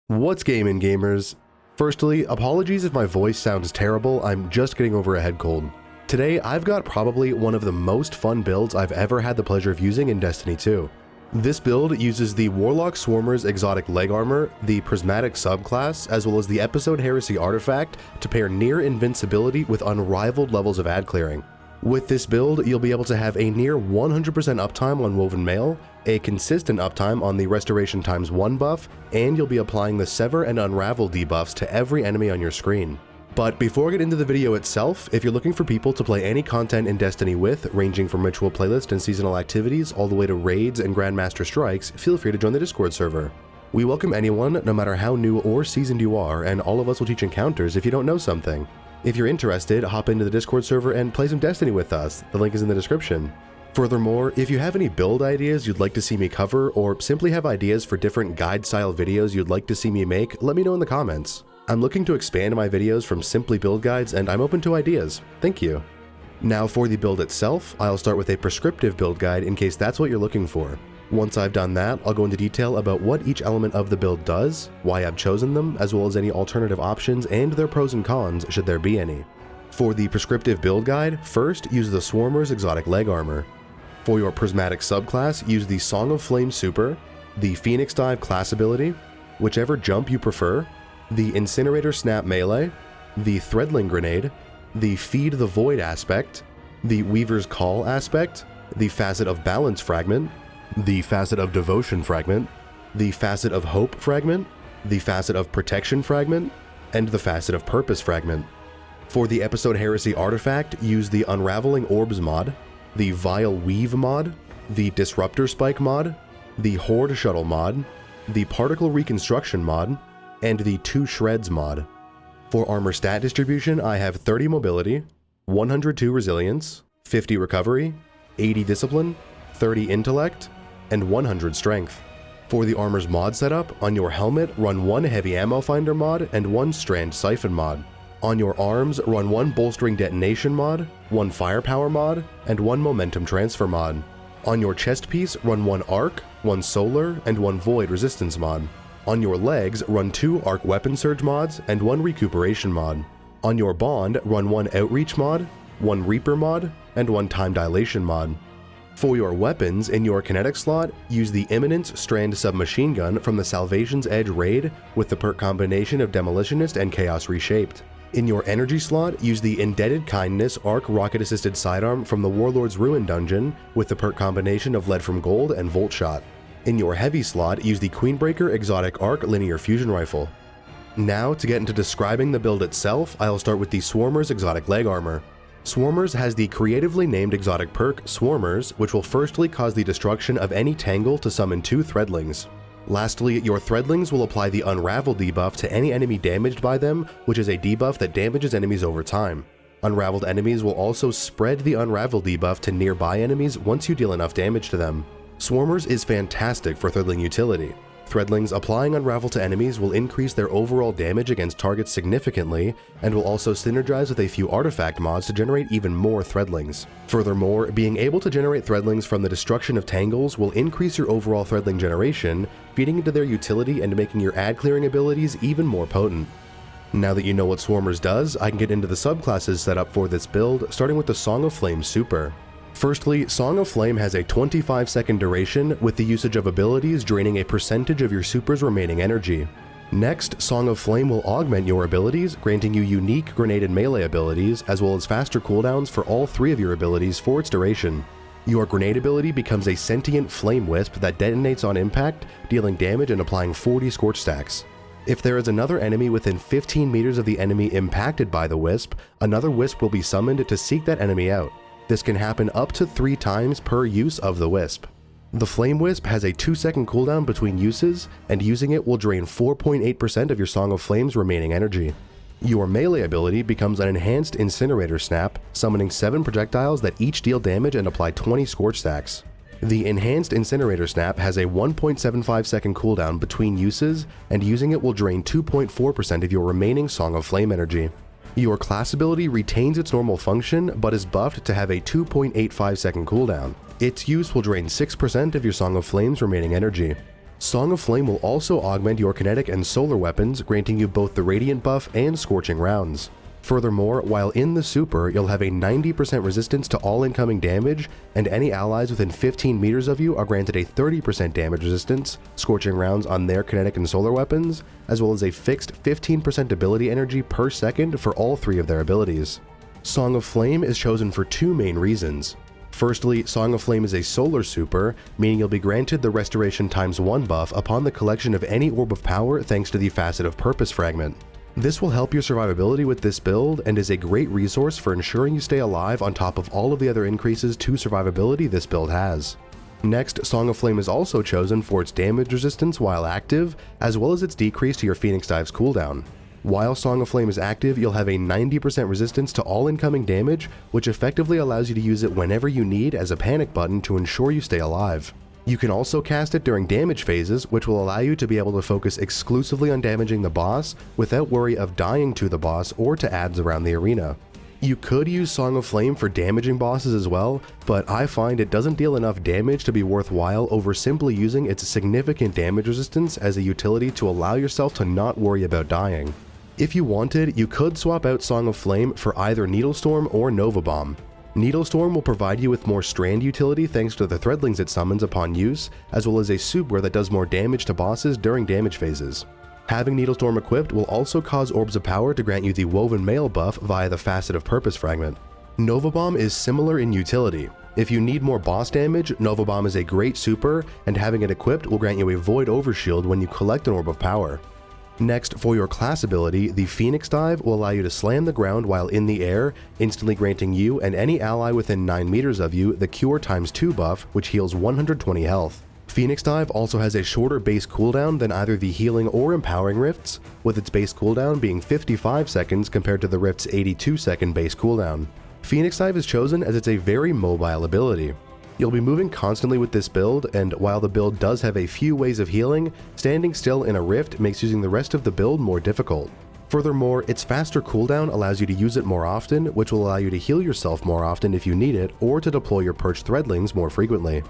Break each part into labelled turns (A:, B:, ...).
A: What's gaming, gamers? Firstly, apologies if my voice sounds terrible, I'm just getting over a head cold. Today, I've got probably one of the most fun builds I've ever had the pleasure of using in Destiny 2. This build uses the Warlock Swarmer's exotic leg armor, the Prismatic subclass, as well as the episode Heresy artifact to pair near invincibility with unrivaled levels of ad clearing. With this build, you'll be able to have a near 100% uptime on Woven Mail, a consistent uptime on the Restoration ×1 buff, and you'll be applying the Sever and Unravel debuffs to every enemy on your screen. But before I get into the video itself, if you're looking for people to play any content in Destiny with, ranging from ritual playlist and seasonal activities all the way to raids and Grandmaster strikes, feel free to join the Discord server. We welcome anyone, no matter how new or seasoned you are, and all of us will teach encounters if you don't know something. If you're interested, hop into the Discord server and play some Destiny with us, the link is in the description. Furthermore, if you have any build ideas you'd like to see me cover, or simply have ideas for different guide-style videos you'd like to see me make, let me know in the comments. I'm looking to expand my videos from simply build guides, and I'm open to ideas. Thank you. Now for the build itself, I'll start with a prescriptive build guide in case that's what you're looking for. Once I've done that, I'll go into detail about what each element of the build does, why I've chosen them, as well as any alternative options and their pros and cons should there be any. For the prescriptive build guide, first use the Swarmer's exotic leg armor. For your Prismatic subclass, use the Song of Flame super, the Phoenix Dive class ability, whichever jump you prefer, the Incinerator Snap melee, the Threadling grenade, the Feed the Void aspect, the Weaver's Call aspect, the Facet of Balance fragment, the Facet of Devotion fragment, the Facet of Hope fragment, the Facet of Protection fragment, and the Facet of Purpose fragment. For the episode Heresy artifact, use the Unraveling Orbs mod, the Vile Weave mod, the Disruptor Spike mod, the Horde Shuttle mod, the Particle Reconstruction mod, and the 2 Shreds mod. For armor stat distribution, I have 30 mobility, 102 resilience, 50 recovery, 80 discipline, 30 intellect, and 100 strength. For the armor's mod setup, on your helmet, run 1 heavy ammo finder mod and 1 strand siphon mod. On your arms, run 1 bolstering detonation mod, 1 firepower mod, and 1 momentum transfer mod. On your chest piece, run 1 arc, 1 solar, and 1 void resistance mod. On your legs, run 2 arc weapon surge mods and 1 recuperation mod. On your bond, run 1 outreach mod, 1 reaper mod, and 1 time dilation mod. For your weapons, in your kinetic slot, use the Imminence Strand submachine gun from the Salvation's Edge raid with the perk combination of Demolitionist and Chaos Reshaped. In your energy slot, use the Indebted Kindness arc rocket assisted sidearm from the Warlord's Ruin dungeon with the perk combination of Lead from Gold and Volt Shot. In your heavy slot, use the Queenbreaker exotic arc linear fusion rifle. Now, to get into describing the build itself, I'll start with the Swarmer's exotic leg armor. Swarmer's has the creatively named exotic perk, Swarmers, which will firstly cause the destruction of any tangle to summon 2 Threadlings. Lastly, your Threadlings will apply the Unravel debuff to any enemy damaged by them, which is a debuff that damages enemies over time. Unraveled enemies will also spread the Unravel debuff to nearby enemies once you deal enough damage to them. Swarmers is fantastic for Threadling utility. Threadlings applying Unravel to enemies will increase their overall damage against targets significantly, and will also synergize with a few artifact mods to generate even more Threadlings. Furthermore, being able to generate Threadlings from the destruction of tangles will increase your overall Threadling generation, feeding into their utility and making your ad clearing abilities even more potent. Now that you know what Swarmers does, I can get into the subclasses set up for this build, starting with the Song of Flame super. Firstly, Song of Flame has a 25-second duration with the usage of abilities draining a percentage of your super's remaining energy. Next, Song of Flame will augment your abilities, granting you unique grenade and melee abilities, as well as faster cooldowns for all 3 of your abilities for its duration. Your grenade ability becomes a sentient flame wisp that detonates on impact, dealing damage and applying 40 scorch stacks. If there is another enemy within 15 meters of the enemy impacted by the wisp, another wisp will be summoned to seek that enemy out. This can happen up to 3 times per use of the Wisp. The Flame Wisp has a 2-second cooldown between uses, and using it will drain 4.8% of your Song of Flame's remaining energy. Your melee ability becomes an enhanced Incinerator Snap, summoning 7 projectiles that each deal damage and apply 20 Scorch Stacks. The enhanced Incinerator Snap has a 1.75-second cooldown between uses, and using it will drain 2.4% of your remaining Song of Flame energy. Your class ability retains its normal function, but is buffed to have a 2.85-second cooldown. Its use will drain 6% of your Song of Flame's remaining energy. Song of Flame will also augment your kinetic and solar weapons, granting you both the Radiant buff and Scorching Rounds. Furthermore, while in the super, you'll have a 90% resistance to all incoming damage, and any allies within 15 meters of you are granted a 30% damage resistance, Scorching Rounds on their kinetic and solar weapons, as well as a fixed 15% ability energy per second for all 3 of their abilities. Song of Flame is chosen for 2 main reasons. Firstly, Song of Flame is a solar super, meaning you'll be granted the Restoration ×1 buff upon the collection of any Orb of Power thanks to the Facet of Purpose fragment. This will help your survivability with this build and is a great resource for ensuring you stay alive on top of all of the other increases to survivability this build has. Next, Song of Flame is also chosen for its damage resistance while active, as well as its decrease to your Phoenix Dive's cooldown. While Song of Flame is active, you'll have a 90% resistance to all incoming damage, which effectively allows you to use it whenever you need as a panic button to ensure you stay alive. You can also cast it during damage phases, which will allow you to be able to focus exclusively on damaging the boss without worry of dying to the boss or to adds around the arena. You could use Song of Flame for damaging bosses as well, but I find it doesn't deal enough damage to be worthwhile over simply using its significant damage resistance as a utility to allow yourself to not worry about dying. If you wanted, you could swap out Song of Flame for either Needlestorm or Nova Bomb. Needlestorm will provide you with more strand utility thanks to the Threadlings it summons upon use, as well as a super that does more damage to bosses during damage phases. Having Needlestorm equipped will also cause Orbs of Power to grant you the Woven Mail buff via the Facet of Purpose fragment. Nova Bomb is similar in utility. If you need more boss damage, Nova Bomb is a great super, and having it equipped will grant you a Void Overshield when you collect an Orb of Power. Next, for your class ability, the Phoenix Dive will allow you to slam the ground while in the air, instantly granting you and any ally within 9 meters of you the Cure ×2 buff, which heals 120 health. Phoenix Dive also has a shorter base cooldown than either the Healing or Empowering Rifts, with its base cooldown being 55 seconds compared to the Rift's 82-second base cooldown. Phoenix Dive is chosen as it's a very mobile ability. You'll be moving constantly with this build, and while the build does have a few ways of healing, standing still in a rift makes using the rest of the build more difficult. Furthermore, its faster cooldown allows you to use it more often, which will allow you to heal yourself more often if you need it, or to deploy your perched Threadlings more frequently.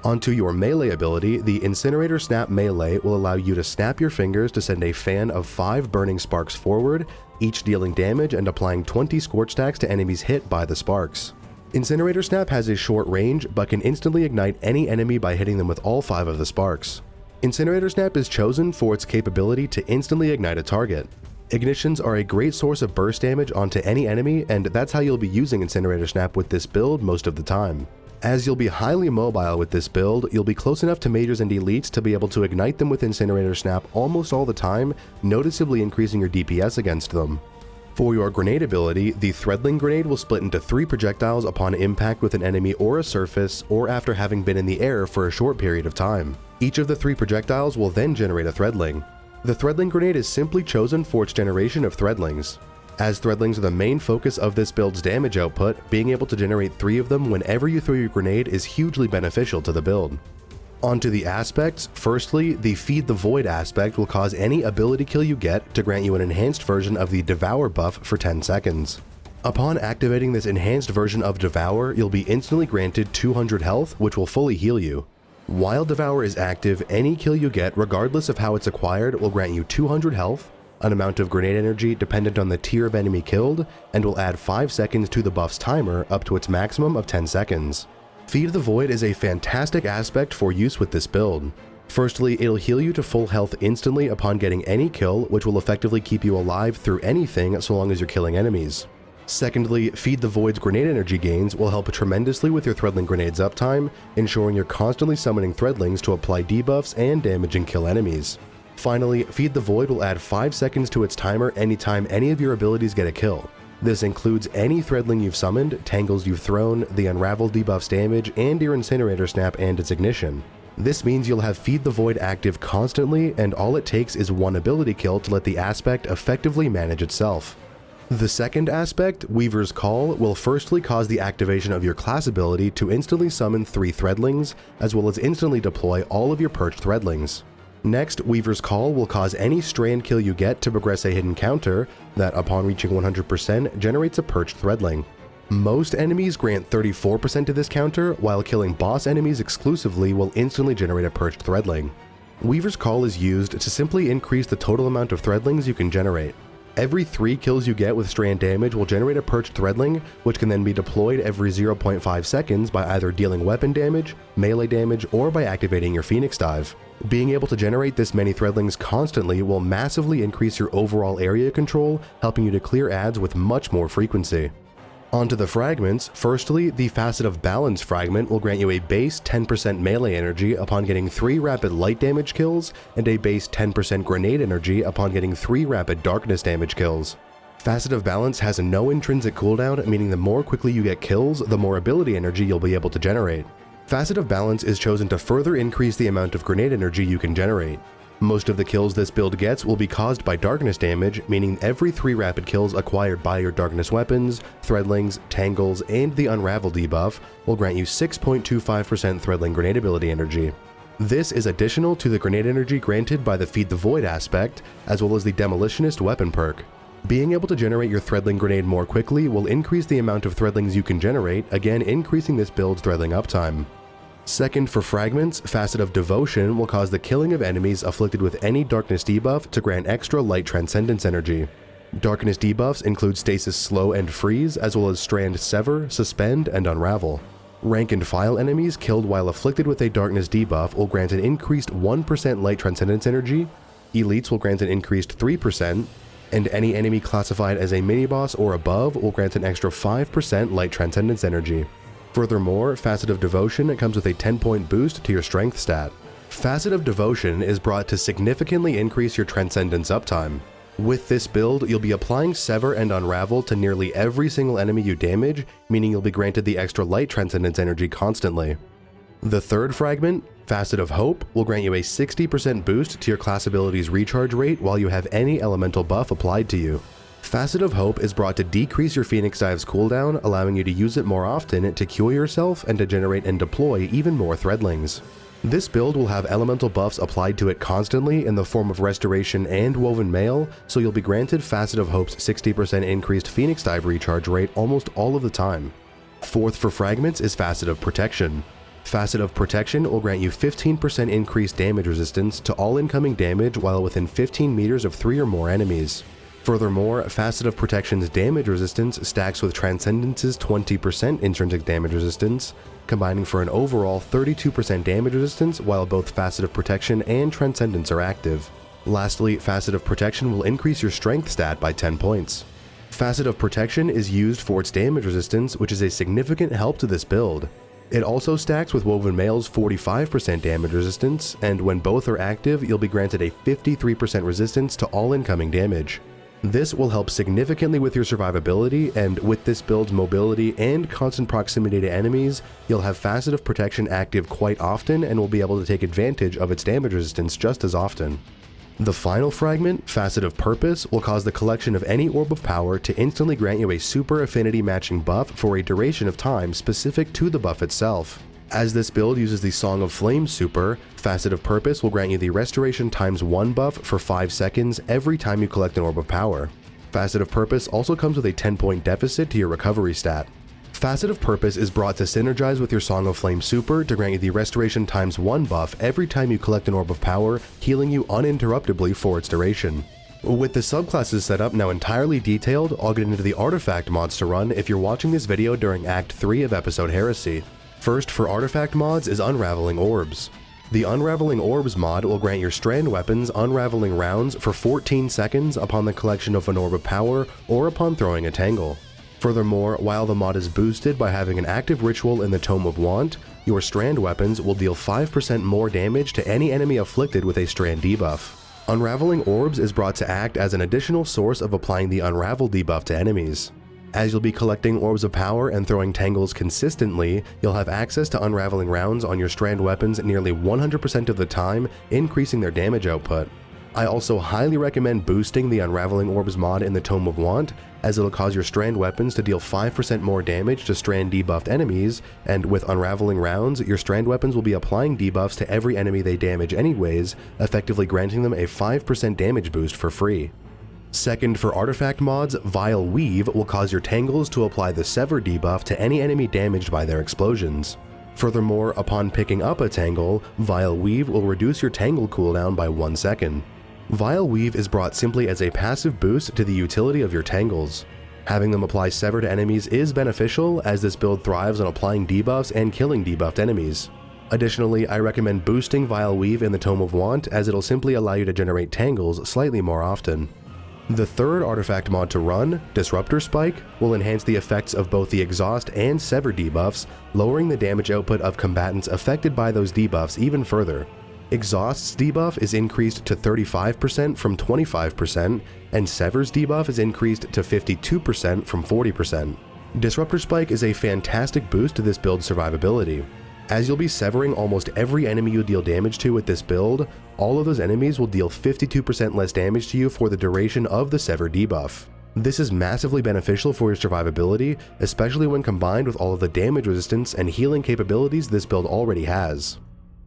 A: Onto your melee ability, the Incinerator Snap melee will allow you to snap your fingers to send a fan of 5 burning sparks forward, each dealing damage and applying 20 scorch stacks to enemies hit by the sparks. Incinerator Snap has a short range, but can instantly ignite any enemy by hitting them with all 5 of the sparks. Incinerator Snap is chosen for its capability to instantly ignite a target. Ignitions are a great source of burst damage onto any enemy, and that's how you'll be using Incinerator Snap with this build most of the time. As you'll be highly mobile with this build, you'll be close enough to Majors and Elites to be able to ignite them with Incinerator Snap almost all the time, noticeably increasing your DPS against them. For your grenade ability, the Threadling Grenade will split into 3 projectiles upon impact with an enemy or a surface, or after having been in the air for a short period of time. Each of the 3 projectiles will then generate a Threadling. The Threadling Grenade is simply chosen for its generation of Threadlings. As Threadlings are the main focus of this build's damage output, being able to generate 3 of them whenever you throw your grenade is hugely beneficial to the build. Onto the aspects. Firstly, the Feed the Void aspect will cause any ability kill you get to grant you an enhanced version of the Devour buff for 10 seconds. Upon activating this enhanced version of Devour, you'll be instantly granted 200 health, which will fully heal you. While Devour is active, any kill you get, regardless of how it's acquired, will grant you 200 health, an amount of grenade energy dependent on the tier of enemy killed, and will add 5 seconds to the buff's timer up to its maximum of 10 seconds. Feed the Void is a fantastic aspect for use with this build. Firstly, it'll heal you to full health instantly upon getting any kill, which will effectively keep you alive through anything so long as you're killing enemies. Secondly, Feed the Void's grenade energy gains will help tremendously with your Threadling Grenade's uptime, ensuring you're constantly summoning Threadlings to apply debuffs and damage and kill enemies. Finally, Feed the Void will add 5 seconds to its timer anytime any of your abilities get a kill. This includes any Threadling you've summoned, tangles you've thrown, the Unravel debuffs damage, and your Incinerator Snap and its ignition. This means you'll have Feed the Void active constantly, and all it takes is 1 ability kill to let the aspect effectively manage itself. The second aspect, Weaver's Call, will firstly cause the activation of your class ability to instantly summon 3 Threadlings, as well as instantly deploy all of your perched Threadlings. Next, Weaver's Call will cause any strand kill you get to progress a hidden counter that, upon reaching 100%, generates a perched Threadling. Most enemies grant 34% to this counter, while killing boss enemies exclusively will instantly generate a perched Threadling. Weaver's Call is used to simply increase the total amount of Threadlings you can generate. Every 3 kills you get with Strand Damage will generate a perched Threadling, which can then be deployed every 0.5 seconds by either dealing weapon damage, melee damage, or by activating your Phoenix Dive. Being able to generate this many Threadlings constantly will massively increase your overall area control, helping you to clear adds with much more frequency. Onto the fragments. Firstly, the Facet of Balance fragment will grant you a base 10% melee energy upon getting 3 rapid light damage kills, and a base 10% grenade energy upon getting 3 rapid darkness damage kills. Facet of Balance has no intrinsic cooldown, meaning the more quickly you get kills, the more ability energy you'll be able to generate. Facet of Balance is chosen to further increase the amount of grenade energy you can generate. Most of the kills this build gets will be caused by darkness damage, meaning every 3 rapid kills acquired by your darkness weapons, Threadlings, Tangles, and the Unravel debuff will grant you 6.25% Threadling grenade ability energy. This is additional to the grenade energy granted by the Feed the Void aspect, as well as the Demolitionist weapon perk. Being able to generate your Threadling grenade more quickly will increase the amount of Threadlings you can generate, again increasing this build's Threadling uptime. Second, for fragments, Facet of Devotion will cause the killing of enemies afflicted with any darkness debuff to grant extra light transcendence energy. Darkness debuffs include Stasis Slow and Freeze, as well as Strand Sever, Suspend, and Unravel. Rank and file enemies killed while afflicted with a darkness debuff will grant an increased 1% light transcendence energy, elites will grant an increased 3%, and any enemy classified as a mini-boss or above will grant an extra 5% light transcendence energy. Furthermore, Facet of Devotion comes with a 10-point boost to your strength stat. Facet of Devotion is brought to significantly increase your Transcendence uptime. With this build, you'll be applying Sever and Unravel to nearly every single enemy you damage, meaning you'll be granted the extra light Transcendence energy constantly. The third fragment, Facet of Hope, will grant you a 60% boost to your class ability's recharge rate while you have any elemental buff applied to you. Facet of Hope is brought to decrease your Phoenix Dive's cooldown, allowing you to use it more often to cure yourself and to generate and deploy even more Threadlings. This build will have elemental buffs applied to it constantly in the form of Restoration and Woven Mail, so you'll be granted Facet of Hope's 60% increased Phoenix Dive recharge rate almost all of the time. Fourth for fragments is Facet of Protection. Facet of Protection will grant you 15% increased damage resistance to all incoming damage while within 15 meters of 3 or more enemies. Furthermore, Facet of Protection's damage resistance stacks with Transcendence's 20% intrinsic damage resistance, combining for an overall 32% damage resistance while both Facet of Protection and Transcendence are active. Lastly, Facet of Protection will increase your strength stat by 10 points. Facet of Protection is used for its damage resistance, which is a significant help to this build. It also stacks with Woven Mail's 45% damage resistance, and when both are active, you'll be granted a 53% resistance to all incoming damage. This will help significantly with your survivability, and with this build's mobility and constant proximity to enemies, you'll have Facet of Protection active quite often and will be able to take advantage of its damage resistance just as often. The final fragment, Facet of Purpose, will cause the collection of any orb of power to instantly grant you a super affinity matching buff for a duration of time specific to the buff itself. As this build uses the Song of Flame super, Facet of Purpose will grant you the Restoration ×1 buff for 5 seconds every time you collect an Orb of Power. Facet of Purpose also comes with a 10-point deficit to your recovery stat. Facet of Purpose is brought to synergize with your Song of Flame super to grant you the Restoration ×1 buff every time you collect an Orb of Power, healing you uninterruptedly for its duration. With the subclasses set up now entirely detailed, I'll get into the artifact mods to run if you're watching this video during Act 3 of episode Heresy. First for artifact mods is Unraveling Orbs. The Unraveling Orbs mod will grant your strand weapons unraveling rounds for 14 seconds upon the collection of an Orb of Power or upon throwing a Tangle. Furthermore, while the mod is boosted by having an active ritual in the Tome of Want, your strand weapons will deal 5% more damage to any enemy afflicted with a strand debuff. Unraveling Orbs is brought to act as an additional source of applying the Unravel debuff to enemies. As you'll be collecting Orbs of Power and throwing Tangles consistently, you'll have access to unraveling rounds on your strand weapons nearly 100% of the time, increasing their damage output. I also highly recommend boosting the Unraveling Orbs mod in the Tome of Want, as it'll cause your strand weapons to deal 5% more damage to strand debuffed enemies, and with unraveling rounds, your strand weapons will be applying debuffs to every enemy they damage anyways, effectively granting them a 5% damage boost for free. Second, for artifact mods, Vile Weave will cause your Tangles to apply the Sever debuff to any enemy damaged by their explosions. Furthermore, upon picking up a Tangle, Vile Weave will reduce your Tangle cooldown by 1 second. Vile Weave is brought simply as a passive boost to the utility of your Tangles. Having them apply Sever to enemies is beneficial, as this build thrives on applying debuffs and killing debuffed enemies. Additionally, I recommend boosting Vile Weave in the Tome of Want, as it'll simply allow you to generate Tangles slightly more often. The third artifact mod to run, Disruptor Spike, will enhance the effects of both the Exhaust and Sever debuffs, lowering the damage output of combatants affected by those debuffs even further. Exhaust's debuff is increased to 35% from 25%, and Sever's debuff is increased to 52% from 40%. Disruptor Spike is a fantastic boost to this build's survivability. As you'll be severing almost every enemy you deal damage to with this build, all of those enemies will deal 52% less damage to you for the duration of the Sever debuff. This is massively beneficial for your survivability, especially when combined with all of the damage resistance and healing capabilities this build already has.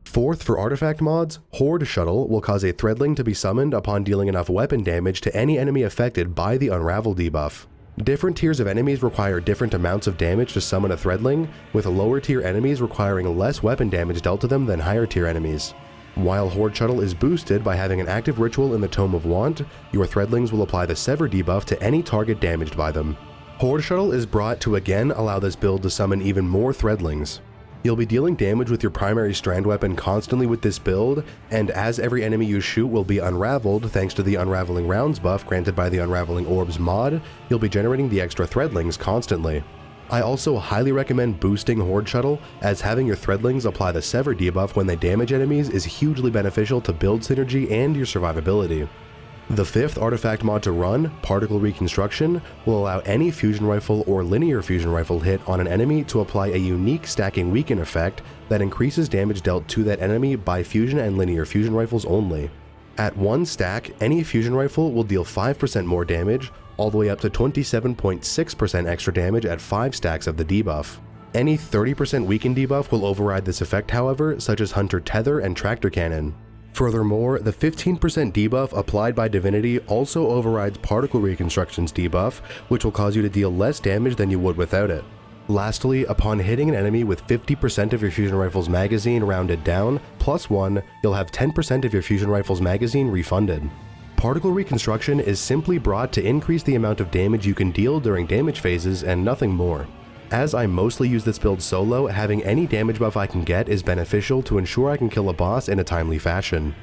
A: Fourth, for artifact mods, Horde Shuttle will cause a Threadling to be summoned upon dealing enough weapon damage to any enemy affected by the Unravel debuff. Different tiers of enemies require different amounts of damage to summon a Threadling, with lower tier enemies requiring less weapon damage dealt to them than higher tier enemies. While Horde Shuttle is boosted by having an active ritual in the Tome of Want, your Threadlings will apply the Sever debuff to any target damaged by them. Horde Shuttle is brought to again allow this build to summon even more Threadlings. You'll be dealing damage with your primary strand weapon constantly with this build, and as every enemy you shoot will be unraveled thanks to the Unraveling Rounds buff granted by the Unraveling Orbs mod, you'll be generating the extra Threadlings constantly. I also highly recommend boosting Horde Shuttle, as having your Threadlings apply the Sever debuff when they damage enemies is hugely beneficial to build synergy and your survivability. The fifth artifact mod to run, Particle Reconstruction, will allow any fusion rifle or linear fusion rifle hit on an enemy to apply a unique stacking weaken effect that increases damage dealt to that enemy by fusion and linear fusion rifles only. At 1 stack, any fusion rifle will deal 5% more damage, all the way up to 27.6% extra damage at 5 stacks of the debuff. Any 30% weaken debuff will override this effect however, such as Hunter Tether and Tractor Cannon. Furthermore, the 15% debuff applied by Divinity also overrides Particle Reconstruction's debuff, which will cause you to deal less damage than you would without it. Lastly, upon hitting an enemy with 50% of your fusion rifle's magazine rounded down, +1, you'll have 10% of your fusion rifle's magazine refunded. Particle Reconstruction is simply brought to increase the amount of damage you can deal during damage phases and nothing more. As I mostly use this build solo, having any damage buff I can get is beneficial to ensure I can kill a boss in a timely fashion.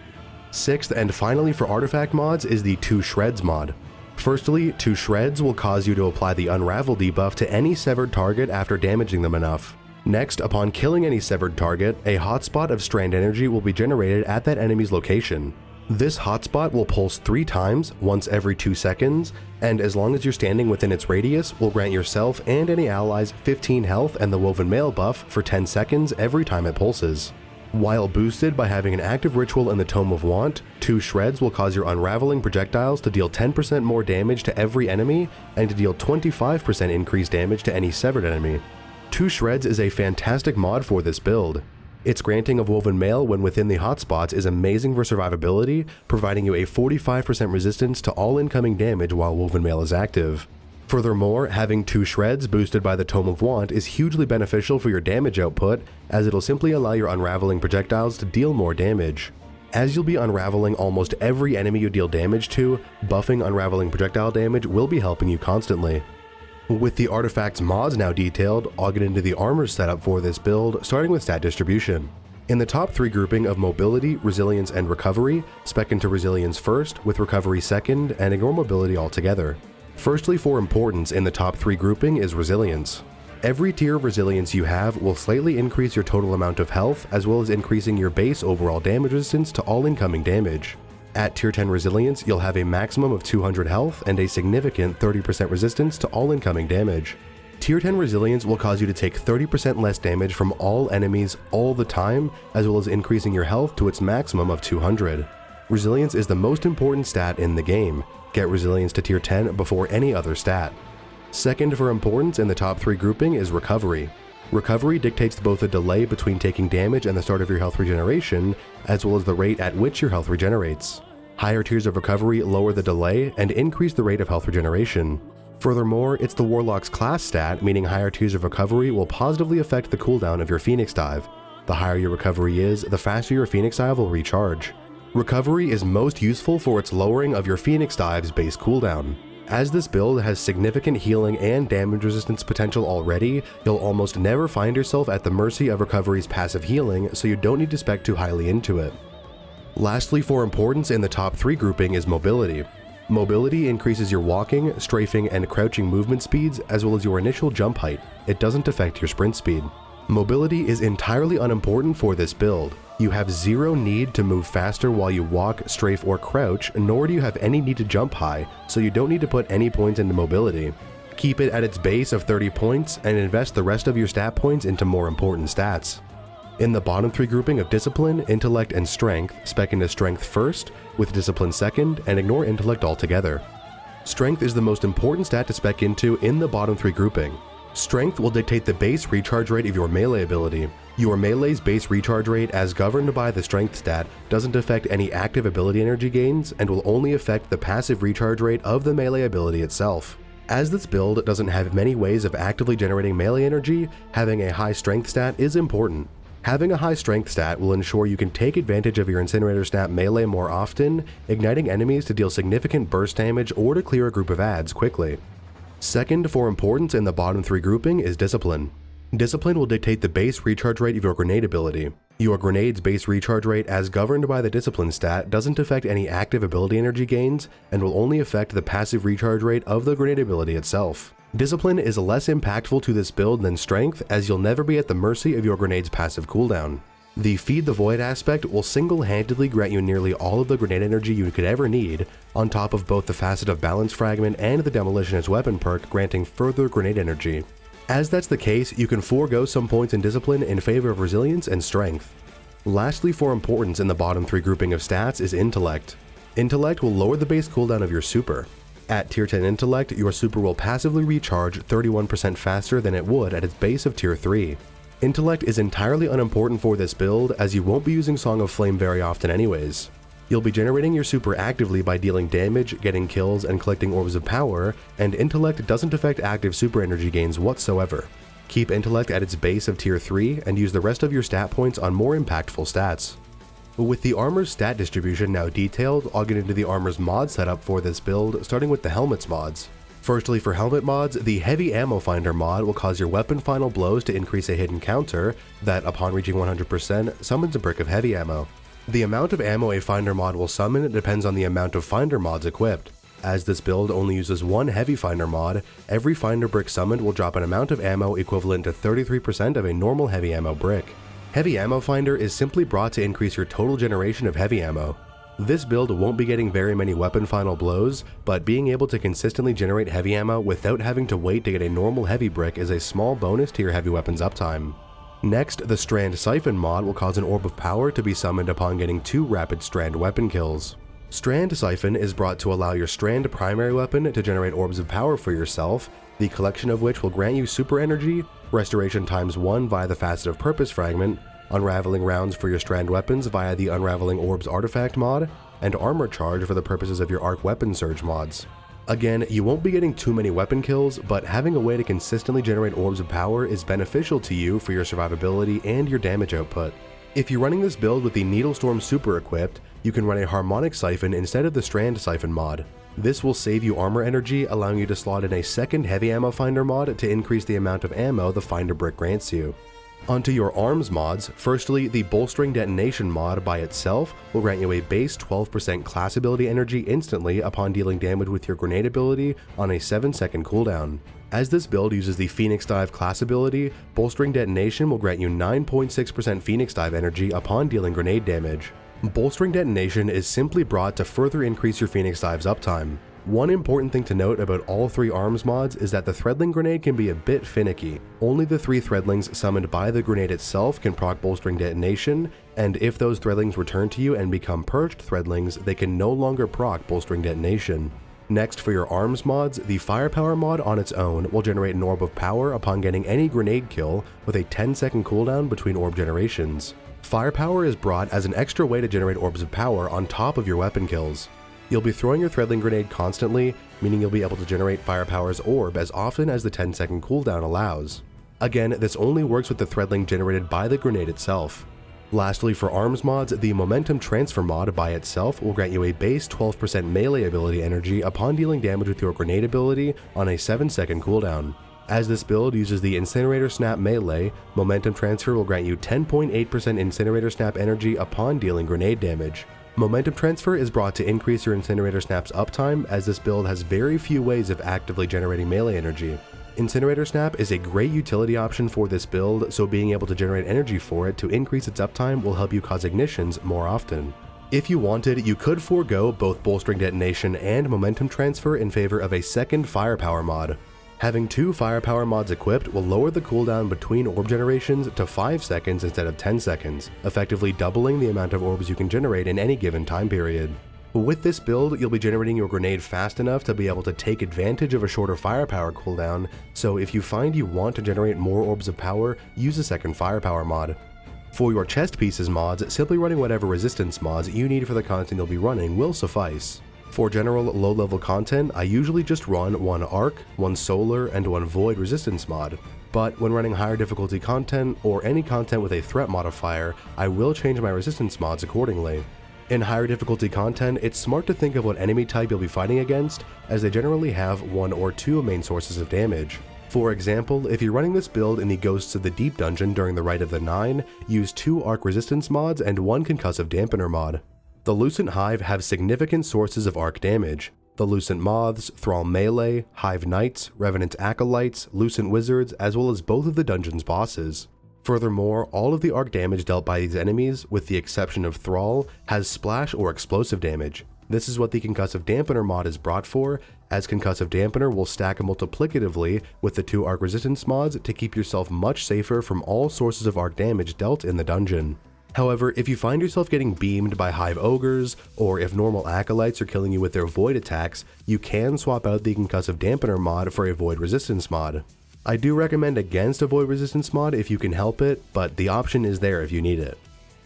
A: Sixth and finally for artifact mods is the 2 Shreds mod. Firstly, 2 Shreds will cause you to apply the Unravel debuff to any severed target after damaging them enough. Next, upon killing any severed target, a hotspot of strand energy will be generated at that enemy's location. This hotspot will pulse 3 times, once every 2 seconds, and as long as you're standing within its radius, will grant yourself and any allies 15 health and the Woven Mail buff for 10 seconds every time it pulses. While boosted by having an active ritual in the Tome of Want, 2 Shreds will cause your unraveling projectiles to deal 10% more damage to every enemy and to deal 25% increased damage to any severed enemy. 2 Shreds is a fantastic mod for this build. Its granting of Woven Mail when within the hotspots is amazing for survivability, providing you a 45% resistance to all incoming damage while Woven Mail is active. Furthermore, having 2 Shreds boosted by the Tome of Want is hugely beneficial for your damage output, as it'll simply allow your unraveling projectiles to deal more damage. As you'll be unraveling almost every enemy you deal damage to, buffing unraveling projectile damage will be helping you constantly. With the artifacts mods now detailed, I'll get into the armor setup for this build, starting with stat distribution. In the top 3 grouping of mobility, resilience, and recovery, spec into resilience first, with recovery second, and ignore mobility altogether. Firstly, for importance in the top 3 grouping is resilience. Every tier of resilience you have will slightly increase your total amount of health, as well as increasing your base overall damage resistance to all incoming damage. At tier 10 resilience, you'll have a maximum of 200 health and a significant 30% resistance to all incoming damage. Tier 10 resilience will cause you to take 30% less damage from all enemies all the time, as well as increasing your health to its maximum of 200. Resilience is the most important stat in the game. Get resilience to tier 10 before any other stat. Second for importance in the top 3 grouping is recovery. Recovery dictates both the delay between taking damage and the start of your health regeneration, as well as the rate at which your health regenerates. Higher tiers of recovery lower the delay and increase the rate of health regeneration. Furthermore, it's the Warlock's class stat, meaning higher tiers of recovery will positively affect the cooldown of your Phoenix Dive. The higher your recovery is, the faster your Phoenix Dive will recharge. Recovery is most useful for its lowering of your Phoenix Dive's base cooldown. As this build has significant healing and damage resistance potential already, you'll almost never find yourself at the mercy of recovery's passive healing, so you don't need to spec too highly into it. Lastly, for importance in the top 3 grouping is mobility. Mobility increases your walking, strafing, and crouching movement speeds as well as your initial jump height. It doesn't affect your sprint speed. Mobility is entirely unimportant for this build. You have zero need to move faster while you walk, strafe, or crouch, nor do you have any need to jump high, so you don't need to put any points into mobility. Keep it at its base of 30 points and invest the rest of your stat points into more important stats. In the bottom 3 grouping of Discipline, Intellect, and Strength, spec into Strength first, with Discipline second, and ignore Intellect altogether. Strength is the most important stat to spec into in the bottom 3 grouping. Strength will dictate the base recharge rate of your melee ability. Your melee's base recharge rate, as governed by the Strength stat, doesn't affect any active ability energy gains and will only affect the passive recharge rate of the melee ability itself. As this build doesn't have many ways of actively generating melee energy, having a high Strength stat is important. Having a high Strength stat will ensure you can take advantage of your Incinerator snap melee more often, igniting enemies to deal significant burst damage or to clear a group of adds quickly. Second for importance in the bottom 3 grouping is Discipline. Discipline will dictate the base recharge rate of your grenade ability. Your grenade's base recharge rate, as governed by the Discipline stat, doesn't affect any active ability energy gains and will only affect the passive recharge rate of the grenade ability itself. Discipline is less impactful to this build than Strength, as you'll never be at the mercy of your grenade's passive cooldown. The Feed the Void aspect will single-handedly grant you nearly all of the grenade energy you could ever need, on top of both the Facet of Balance Fragment and the Demolitionist Weapon perk granting further grenade energy. As that's the case, you can forego some points in Discipline in favor of Resilience and Strength. Lastly for importance in the bottom 3 grouping of stats is Intellect. Intellect will lower the base cooldown of your super. At tier 10 Intellect, your super will passively recharge 31% faster than it would at its base of tier 3. Intellect is entirely unimportant for this build, as you won't be using Song of Flame very often anyways. You'll be generating your super actively by dealing damage, getting kills, and collecting orbs of power, and Intellect doesn't affect active super energy gains whatsoever. Keep Intellect at its base of tier 3 and use the rest of your stat points on more impactful stats. With the Armor's stat distribution now detailed, I'll get into the Armor's mod setup for this build, starting with the Helmet's mods. Firstly, for helmet mods, the Heavy Ammo Finder mod will cause your weapon final blows to increase a hidden counter that, upon reaching 100%, summons a brick of heavy ammo. The amount of ammo a Finder mod will summon depends on the amount of Finder mods equipped. As this build only uses one Heavy Finder mod, every Finder brick summoned will drop an amount of ammo equivalent to 33% of a normal heavy ammo brick. Heavy Ammo Finder is simply brought to increase your total generation of heavy ammo. This build won't be getting very many weapon final blows, but being able to consistently generate heavy ammo without having to wait to get a normal heavy brick is a small bonus to your heavy weapons uptime. Next, the Strand Siphon mod will cause an Orb of Power to be summoned upon getting 2 rapid Strand weapon kills. Strand Siphon is brought to allow your Strand primary weapon to generate Orbs of Power for yourself, the collection of which will grant you super energy, restoration ×1 via the Facet of Purpose fragment, unraveling rounds for your Strand weapons via the Unraveling Orbs artifact mod, and armor charge for the purposes of your Arc Weapon Surge mods. Again, you won't be getting too many weapon kills, but having a way to consistently generate Orbs of Power is beneficial to you for your survivability and your damage output. If you're running this build with the Needlestorm super equipped, you can run a Harmonic Siphon instead of the Strand Siphon mod. This will save you armor energy, allowing you to slot in a second Heavy Ammo Finder mod to increase the amount of ammo the Finder brick grants you. Onto your arms mods, firstly, the Bolstering Detonation mod by itself will grant you a base 12% class ability energy instantly upon dealing damage with your grenade ability on a 7-second cooldown. As this build uses the Phoenix Dive class ability, Bolstering Detonation will grant you 9.6% Phoenix Dive energy upon dealing grenade damage. Bolstering Detonation is simply brought to further increase your Phoenix Dive's uptime. One important thing to note about all 3 arms mods is that the Threadling grenade can be a bit finicky. Only the 3 Threadlings summoned by the grenade itself can proc Bolstering Detonation, and if those Threadlings return to you and become purged Threadlings, they can no longer proc Bolstering Detonation. Next, for your arms mods, the Firepower mod on its own will generate an Orb of Power upon getting any grenade kill with a 10-second cooldown between orb generations. Firepower is brought as an extra way to generate Orbs of Power on top of your weapon kills. You'll be throwing your Threadling grenade constantly, meaning you'll be able to generate Firepower's orb as often as the 10-second cooldown allows. Again, this only works with the Threadling generated by the grenade itself. Lastly, for arms mods, the Momentum Transfer mod by itself will grant you a base 12% melee ability energy upon dealing damage with your grenade ability on a 7-second cooldown. As this build uses the Incinerator Snap melee, Momentum Transfer will grant you 10.8% Incinerator Snap energy upon dealing grenade damage. Momentum Transfer is brought to increase your Incinerator Snap's uptime, as this build has very few ways of actively generating melee energy. Incinerator Snap is a great utility option for this build, so being able to generate energy for it to increase its uptime will help you cause ignitions more often. If you wanted, you could forego both Bolstering Detonation and Momentum Transfer in favor of a second Firepower mod. Having 2 Firepower mods equipped will lower the cooldown between orb generations to 5 seconds instead of 10 seconds, effectively doubling the amount of orbs you can generate in any given time period. With this build, you'll be generating your grenade fast enough to be able to take advantage of a shorter Firepower cooldown, so if you find you want to generate more orbs of power, use a second Firepower mod. For your Chestpieces mods, simply running whatever resistance mods you need for the content you'll be running will suffice. For general low-level content, I usually just run 1 Arc, 1 Solar, and 1 Void resistance mod, but when running higher difficulty content, or any content with a threat modifier, I will change my resistance mods accordingly. In higher difficulty content, it's smart to think of what enemy type you'll be fighting against, as they generally have 1 or 2 main sources of damage. For example, if you're running this build in the Ghosts of the Deep dungeon during the Rite of the Nine, use 2 Arc resistance mods and 1 Concussive Dampener mod. The Lucent Hive have significant sources of arc damage. The Lucent Moths, Thrall Melee, Hive Knights, Revenant Acolytes, Lucent Wizards, as well as both of the dungeon's bosses. Furthermore, all of the arc damage dealt by these enemies, with the exception of Thrall, has splash or explosive damage. This is what the Concussive Dampener mod is brought for, as Concussive Dampener will stack multiplicatively with the 2 arc resistance mods to keep yourself much safer from all sources of arc damage dealt in the dungeon. However, if you find yourself getting beamed by Hive Ogres, or if normal Acolytes are killing you with their Void attacks, you can swap out the Concussive Dampener mod for a Void resistance mod. I do recommend against a Void resistance mod if you can help it, but the option is there if you need it.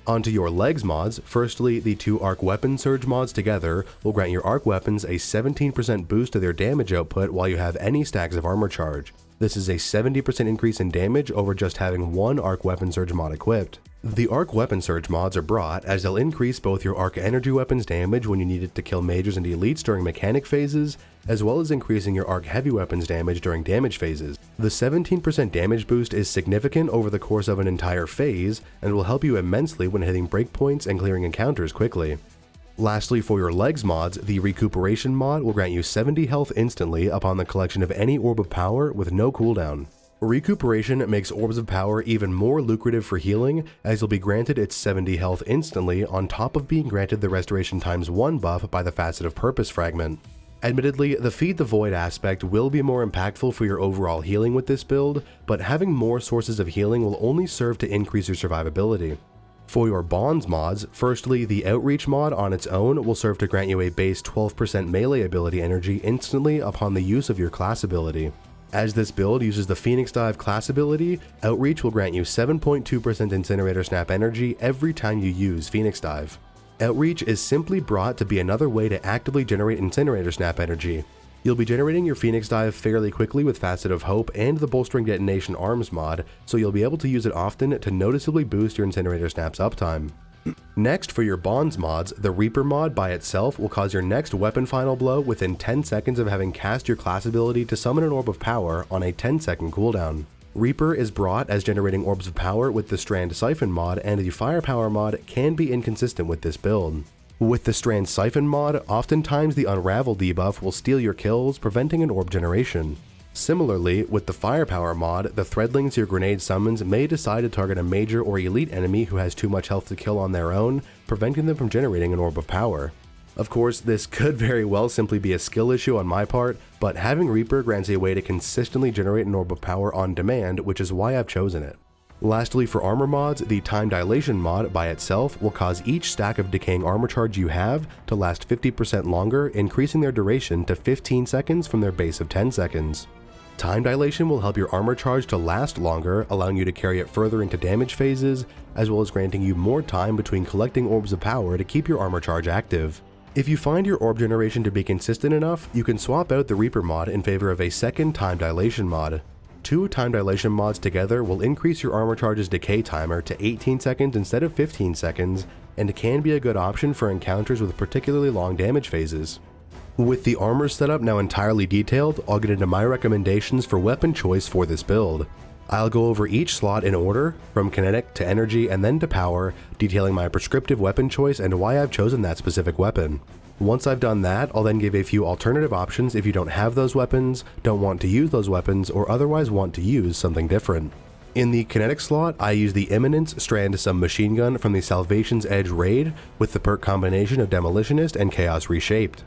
A: Onto your legs mods. Firstly, the 2 Arc Weapon Surge mods together will grant your Arc Weapons a 17% boost to their damage output while you have any stacks of armor charge. This is a 70% increase in damage over just having 1 Arc Weapon Surge mod equipped. The Arc Weapon Surge mods are brought as they'll increase both your Arc Energy Weapons damage when you need it to kill mages and elites during mechanic phases, as well as increasing your Arc Heavy Weapons damage during damage phases. The 17% damage boost is significant over the course of an entire phase, and will help you immensely when hitting breakpoints and clearing encounters quickly. Lastly, for your legs mods, the Recuperation mod will grant you 70 health instantly upon the collection of any Orb of Power with no cooldown. Recuperation makes Orbs of Power even more lucrative for healing, as you'll be granted its 70 health instantly on top of being granted the Restoration ×1 buff by the Facet of Purpose fragment. Admittedly, the Feed the Void aspect will be more impactful for your overall healing with this build, but having more sources of healing will only serve to increase your survivability. For your Bonds mods, firstly, the Outreach mod on its own will serve to grant you a base 12% melee ability energy instantly upon the use of your class ability. As this build uses the Phoenix Dive class ability, Outreach will grant you 7.2% Incinerator Snap energy every time you use Phoenix Dive. Outreach is simply brought to be another way to actively generate Incinerator Snap energy. You'll be generating your Phoenix Dive fairly quickly with Facet of Hope and the Bolstering Detonation Arms mod, so you'll be able to use it often to noticeably boost your Incinerator Snap's uptime. Next, for your Bonds mods, the Reaper mod by itself will cause your next weapon final blow within 10 seconds of having cast your class ability to summon an Orb of Power on a 10-second cooldown. Reaper is brought as generating Orbs of Power with the Strand Siphon mod, and the Firepower mod can be inconsistent with this build. With the Strand Siphon mod, oftentimes the Unravel debuff will steal your kills, preventing an orb generation. Similarly, with the Firepower mod, the Threadlings your grenade summons may decide to target a major or elite enemy who has too much health to kill on their own, preventing them from generating an Orb of Power. Of course, this could very well simply be a skill issue on my part, but having Reaper grants a way to consistently generate an Orb of Power on demand, which is why I've chosen it. Lastly, for armor mods, the Time Dilation mod by itself will cause each stack of decaying armor charge you have to last 50% longer, increasing their duration to 15 seconds from their base of 10 seconds. Time Dilation will help your armor charge to last longer, allowing you to carry it further into damage phases, as well as granting you more time between collecting Orbs of Power to keep your armor charge active. If you find your orb generation to be consistent enough, you can swap out the Reaper mod in favor of a second Time Dilation mod. 2 Time Dilation mods together will increase your armor charge's decay timer to 18 seconds instead of 15 seconds, and can be a good option for encounters with particularly long damage phases. With the armor setup now entirely detailed, I'll get into my recommendations for weapon choice for this build. I'll go over each slot in order, from kinetic to energy and then to power, detailing my prescriptive weapon choice and why I've chosen that specific weapon. Once I've done that, I'll then give a few alternative options if you don't have those weapons, don't want to use those weapons, or otherwise want to use something different. In the kinetic slot, I use the Imminence Strand Submachine Gun from the Salvation's Edge raid with the perk combination of Demolitionist and Chaos Reshaped.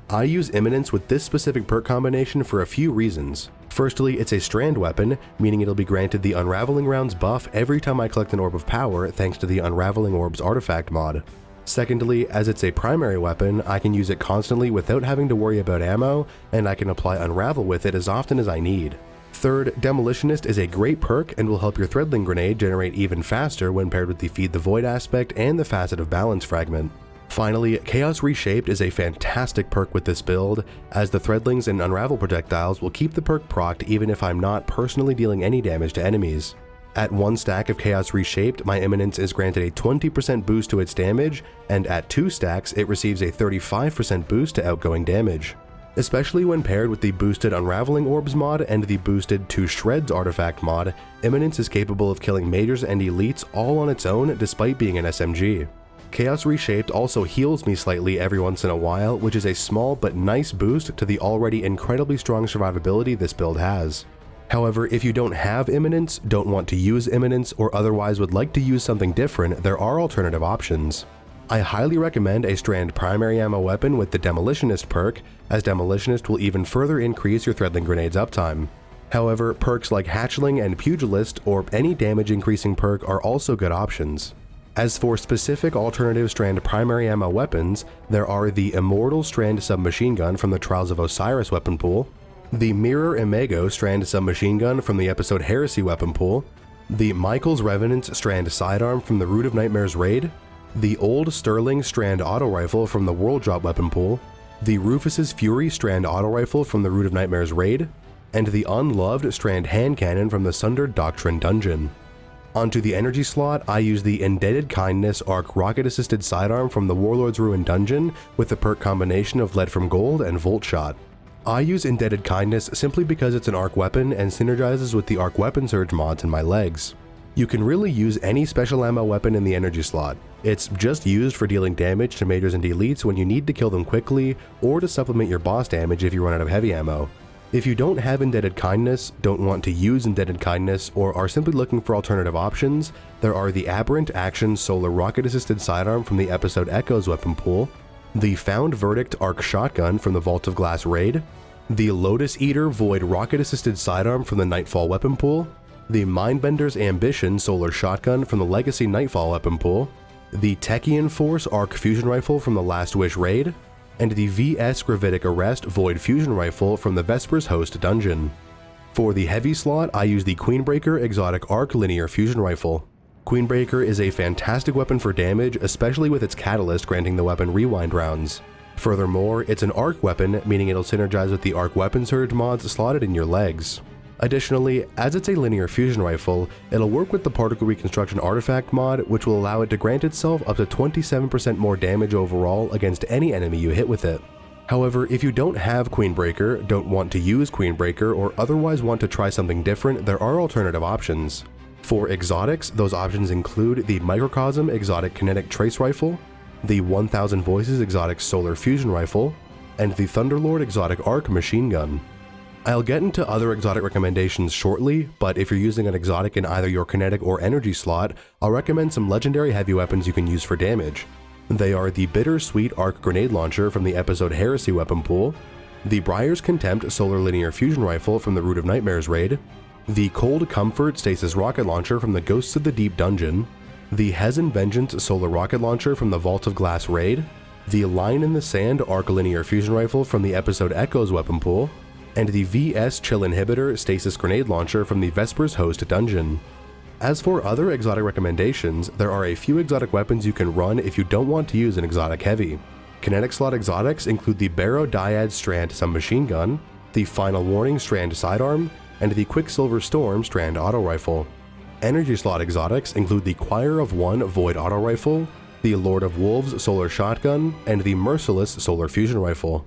A: I use Imminence with this specific perk combination for a few reasons. Firstly, it's a strand weapon, meaning it'll be granted the Unraveling Rounds buff every time I collect an Orb of Power thanks to the Unraveling Orbs artifact mod. Secondly, as it's a primary weapon, I can use it constantly without having to worry about ammo, and I can apply Unravel with it as often as I need. Third, Demolitionist is a great perk and will help your Threadling Grenade generate even faster when paired with the Feed the Void aspect and the Facet of Balance fragment. Finally, Chaos Reshaped is a fantastic perk with this build, as the Threadlings and Unravel projectiles will keep the perk procced even if I'm not personally dealing any damage to enemies. At 1 stack of Chaos Reshaped, my Imminence is granted a 20% boost to its damage, and at 2 stacks, it receives a 35% boost to outgoing damage. Especially when paired with the boosted Unraveling Orbs mod and the boosted 2 Shreds artifact mod, Imminence is capable of killing mages and elites all on its own despite being an SMG. Chaos Reshaped also heals me slightly every once in a while, which is a small but nice boost to the already incredibly strong survivability this build has. However, if you don't have Imminence, don't want to use Imminence, or otherwise would like to use something different, there are alternative options. I highly recommend a strand primary ammo weapon with the Demolitionist perk, as Demolitionist will even further increase your Threadling Grenade's uptime. However, perks like Hatchling and Pugilist, or any damage increasing perk, are also good options. As for specific alternative strand primary ammo weapons, there are the Immortal Strand Submachine Gun from the Trials of Osiris weapon pool, the Mirror Imago Strand Submachine Gun from the episode Heresy weapon pool, the Michael's Revenant Strand Sidearm from the Root of Nightmares raid, the Old Sterling Strand Auto Rifle from the World Drop weapon pool, the Rufus's Fury Strand Auto Rifle from the Root of Nightmares raid, and the Unloved Strand Hand Cannon from the Sundered Doctrine dungeon. Onto the energy slot, I use the Indebted Kindness Arc Rocket Assisted Sidearm from the Warlord's Ruin dungeon with the perk combination of Lead from Gold and Volt Shot. I use Indebted Kindness simply because it's an arc weapon and synergizes with the arc weapon surge mods in my legs. You can really use any special ammo weapon in the energy slot. It's just used for dealing damage to mages and elites when you need to kill them quickly, or to supplement your boss damage if you run out of heavy ammo. If you don't have Indebted Kindness, don't want to use Indebted Kindness, or are simply looking for alternative options, there are the Aberrant Action Solar Rocket Assisted Sidearm from the episode Echoes weapon pool, the Found Verdict Arc Shotgun from the Vault of Glass raid, the Lotus Eater Void Rocket Assisted Sidearm from the Nightfall weapon pool, the Mindbender's Ambition Solar Shotgun from the Legacy Nightfall weapon pool, the Techian Force Arc Fusion Rifle from the Last Wish raid, and the VS Gravitic Arrest Void Fusion Rifle from the Vespers Host dungeon. For the heavy slot, I use the Queenbreaker Exotic Arc Linear Fusion Rifle. Queenbreaker is a fantastic weapon for damage, especially with its catalyst granting the weapon rewind rounds. Furthermore, it's an arc weapon, meaning it'll synergize with the arc weapon surge mods slotted in your legs. Additionally, as it's a linear fusion rifle, it'll work with the Particle Reconstruction artifact mod, which will allow it to grant itself up to 27% more damage overall against any enemy you hit with it. However, if you don't have Queenbreaker, don't want to use Queenbreaker, or otherwise want to try something different, there are alternative options. For exotics, those options include the Microcosm Exotic Kinetic Trace Rifle, the 1000 Voices Exotic Solar Fusion Rifle, and the Thunderlord Exotic Arc Machine Gun. I'll get into other exotic recommendations shortly, but if you're using an exotic in either your kinetic or energy slot, I'll recommend some legendary heavy weapons you can use for damage. They are the Bittersweet Arc Grenade Launcher from the episode Heresy weapon pool, the Briar's Contempt Solar Linear Fusion Rifle from the Root of Nightmares raid, the Cold Comfort Stasis Rocket Launcher from the Ghosts of the Deep dungeon, the Hezen Vengeance Solar Rocket Launcher from the Vault of Glass raid, the Line in the Sand Arc Linear Fusion Rifle from the episode Echoes weapon pool, and the VS Chill Inhibitor Stasis Grenade Launcher from the Vespers Host dungeon. As for other exotic recommendations, there are a few exotic weapons you can run if you don't want to use an exotic heavy. Kinetic slot exotics include the Barrow Dyad Strand submachine gun, the Final Warning Strand sidearm, and the Quicksilver Storm Strand auto rifle. Energy slot exotics include the Choir of One Void auto rifle, the Lord of Wolves solar shotgun, and the Merciless solar fusion rifle.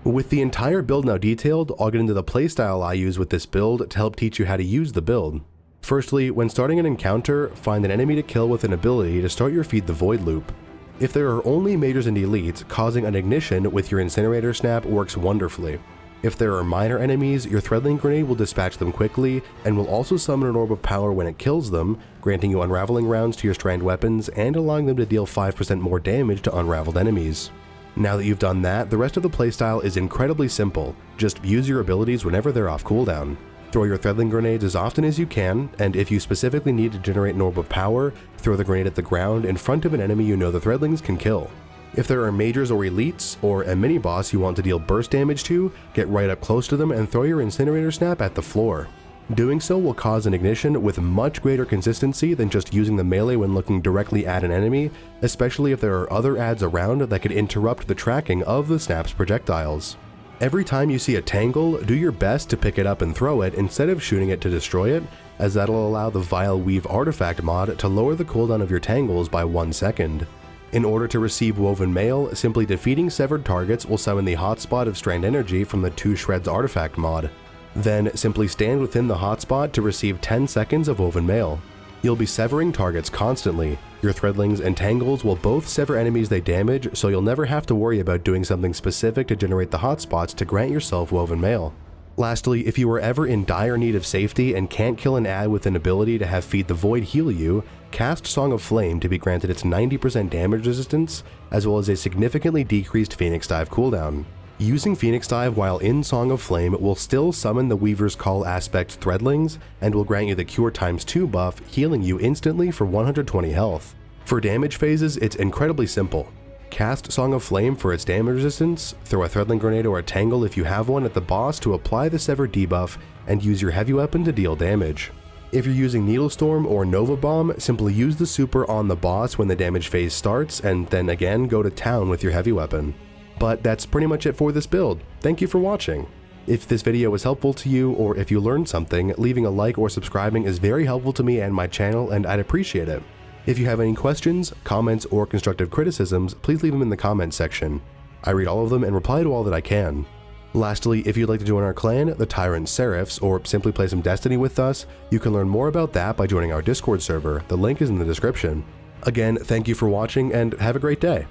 A: With the entire build now detailed, I'll get into the playstyle I use with this build to help teach you how to use the build. Firstly, when starting an encounter, find an enemy to kill with an ability to start your Feed the Void loop. If there are only mages and elites, causing an ignition with your Incinerator Snap works wonderfully. If there are minor enemies, your Threadling Grenade will dispatch them quickly and will also summon an Orb of Power when it kills them, granting you unraveling rounds to your Strand Weapons and allowing them to deal 5% more damage to unraveled enemies. Now that you've done that, the rest of the playstyle is incredibly simple. Just use your abilities whenever they're off cooldown. Throw your Threadling Grenades as often as you can, and if you specifically need to generate an Orb of Power, throw the grenade at the ground in front of an enemy you know the Threadlings can kill. If there are mages or elites, or a mini-boss you want to deal burst damage to, get right up close to them and throw your Incinerator Snap at the floor. Doing so will cause an ignition with much greater consistency than just using the melee when looking directly at an enemy, especially if there are other adds around that could interrupt the tracking of the snap's projectiles. Every time you see a tangle, do your best to pick it up and throw it instead of shooting it to destroy it, as that'll allow the Vile Weave artifact mod to lower the cooldown of your tangles by 1 second. In order to receive Woven Mail, simply defeating severed targets will summon the hotspot of Strand Energy from the 2 Shreds artifact mod. Then simply stand within the hotspot to receive 10 seconds of Woven Mail. You'll be severing targets constantly. Your Threadlings and Tangles will both sever enemies they damage, so you'll never have to worry about doing something specific to generate the hotspots to grant yourself Woven Mail. Lastly, if you are ever in dire need of safety and can't kill an ad with an ability to have Feed the Void heal you, cast Song of Flame to be granted its 90% damage resistance, as well as a significantly decreased Phoenix Dive cooldown. Using Phoenix Dive while in Song of Flame will still summon the Weaver's Call aspect Threadlings, and will grant you the Cure ×2 buff, healing you instantly for 120 health. For damage phases, it's incredibly simple. Cast Song of Flame for its damage resistance, throw a Threadling Grenade or a Tangle if you have one at the boss to apply the Sever debuff, and use your heavy weapon to deal damage. If you're using Needle Storm or Nova Bomb, simply use the super on the boss when the damage phase starts, and then again go to town with your heavy weapon. But that's pretty much it for this build. Thank you for watching. If this video was helpful to you, or if you learned something, leaving a like or subscribing is very helpful to me and my channel, and I'd appreciate it. If you have any questions, comments, or constructive criticisms, please leave them in the comments section. I read all of them and reply to all that I can. Lastly, if you'd like to join our clan, the Tyrant Seraphs, or simply play some Destiny with us, you can learn more about that by joining our Discord server. The link is in the description. Again, thank you for watching and have a great day.